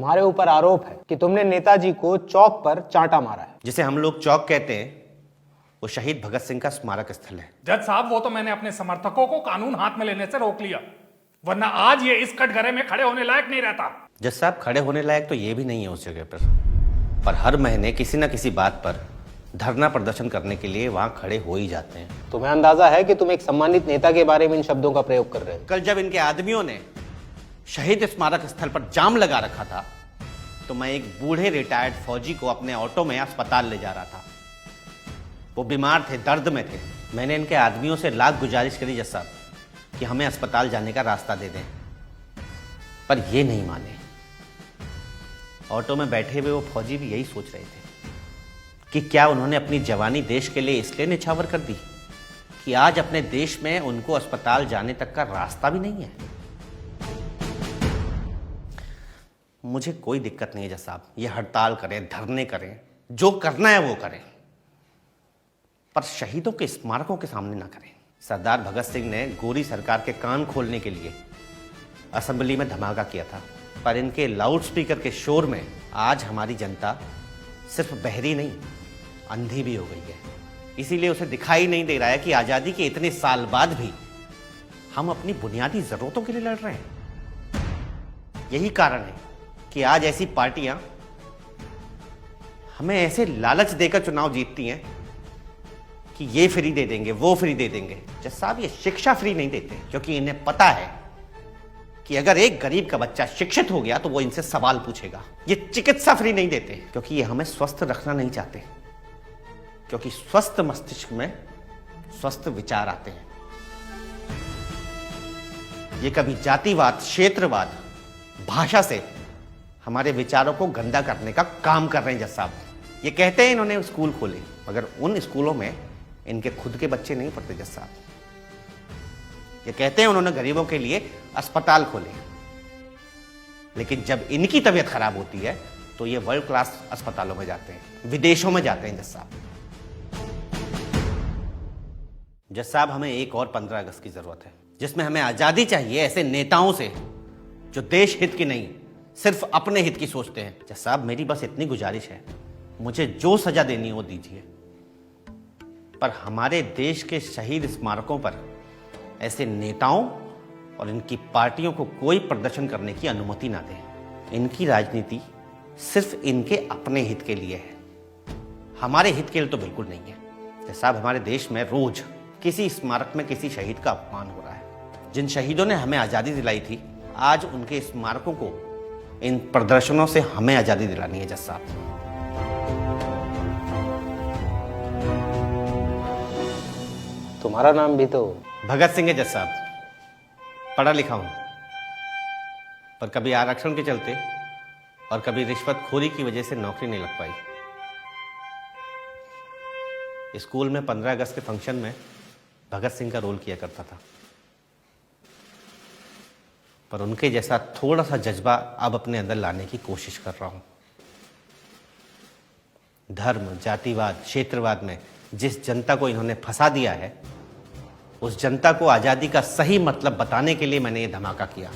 तुम्हारे ऊपर आरोप है कि तुमने नेताजी को चौक पर चांटा मारा है। जिसे हम लोग चौक कहते हैं वो शहीद भगत सिंह का स्मारक स्थल है। जज साहब, वो तो मैंने अपने समर्थकों को कानून हाथ में लेने से रोक लिया, वरना आज ये इस कटघरे में खड़े होने लायक नहीं रहता। जज साहब, खड़े होने लायक तो ये भी नहीं है उस जगह पर हर महीने किसी न किसी बात पर धरना प्रदर्शन करने के लिए वहां खड़े हो ही जाते हैं। तुम्हें अंदाजा है कि तुम एक सम्मानित नेता के बारे में इन शब्दों का प्रयोग कर रहे हो। कल जब इनके आदमियों ने शहीद स्मारक स्थल पर जाम लगा रखा था तो मैं एक बूढ़े रिटायर्ड फौजी को अपने ऑटो में अस्पताल ले जा रहा था। वो बीमार थे, दर्द में थे। मैंने इनके आदमियों से लाख गुजारिश करी जज साहब कि हमें अस्पताल जाने का रास्ता दे दें, पर ये नहीं माने। ऑटो में बैठे हुए वो फौजी भी यही सोच रहे थे कि क्या उन्होंने अपनी जवानी देश के लिए इसलिए निछावर कर दी कि आज अपने देश में उनको अस्पताल जाने तक का रास्ता भी नहीं है। मुझे कोई दिक्कत नहीं है जज साहब, ये हड़ताल करें, धरने करें, जो करना है वो करें, पर शहीदों के स्मारकों के सामने ना करें। सरदार भगत सिंह ने गोरी सरकार के कान खोलने के लिए असेंबली में धमाका किया था, पर इनके लाउडस्पीकर के शोर में आज हमारी जनता सिर्फ बहरी नहीं, अंधी भी हो गई है। इसीलिए उसे दिखाई नहीं दे रहा है कि आज़ादी के इतने साल बाद भी हम अपनी बुनियादी ज़रूरतों के लिए लड़ रहे हैं। यही कारण है कि आज ऐसी पार्टियां हमें ऐसे लालच देकर चुनाव जीतती हैं कि ये फ्री दे देंगे, वो फ्री दे देंगे। जज साहब, ये शिक्षा फ्री नहीं देते क्योंकि इन्हें पता है कि अगर एक गरीब का बच्चा शिक्षित हो गया तो वो इनसे सवाल पूछेगा। ये चिकित्सा फ्री नहीं देते क्योंकि ये हमें स्वस्थ रखना नहीं चाहते, क्योंकि स्वस्थ मस्तिष्क में स्वस्थ विचार आते हैं। ये कभी जातिवाद, क्षेत्रवाद, भाषा से हमारे विचारों को गंदा करने का काम कर रहे हैं जज साहब। ये कहते हैं इन्होंने स्कूल खोले, मगर उन स्कूलों में इनके खुद के बच्चे नहीं पढ़ते जज साहब। ये कहते हैं उन्होंने गरीबों के लिए अस्पताल खोले, लेकिन जब इनकी तबीयत खराब होती है तो ये वर्ल्ड क्लास अस्पतालों में जाते हैं, विदेशों में जाते हैं जज साहब। जज साहब, हमें एक और 15 अगस्त की जरूरत है जिसमें हमें आजादी चाहिए ऐसे नेताओं से जो देश हित की नहीं, सिर्फ अपने हित की सोचते हैं। जज साहब, मेरी बस इतनी गुजारिश है, मुझे जो सजा देनी है वो दीजिए, पर हमारे देश के शहीद स्मारकों पर ऐसे नेताओं और इनकी पार्टियों को कोई प्रदर्शन करने की अनुमति ना दें। इनकी राजनीति सिर्फ इनके अपने हित के लिए है, हमारे हित के लिए तो बिल्कुल नहीं है। जज साहब, हमारे देश में रोज किसी स्मारक में किसी शहीद का अपमान हो रहा है। जिन शहीदों ने हमें आज़ादी दिलाई थी, आज उनके स्मारकों को इन प्रदर्शनों से हमें आज़ादी दिलानी है जज साहब। तुम्हारा नाम भी तो भगत सिंह है जज साहब, पढ़ा लिखा हूं, पर कभी आरक्षण के चलते और कभी रिश्वतखोरी की वजह से नौकरी नहीं लग पाई। स्कूल में 15 अगस्त के फंक्शन में भगत सिंह का रोल किया करता था, पर उनके जैसा थोड़ा सा जज्बा अब अपने अंदर लाने की कोशिश कर रहा हूं। धर्म, जातिवाद, क्षेत्रवाद में जिस जनता को इन्होंने फंसा दिया है, उस जनता को आज़ादी का सही मतलब बताने के लिए मैंने ये धमाका किया।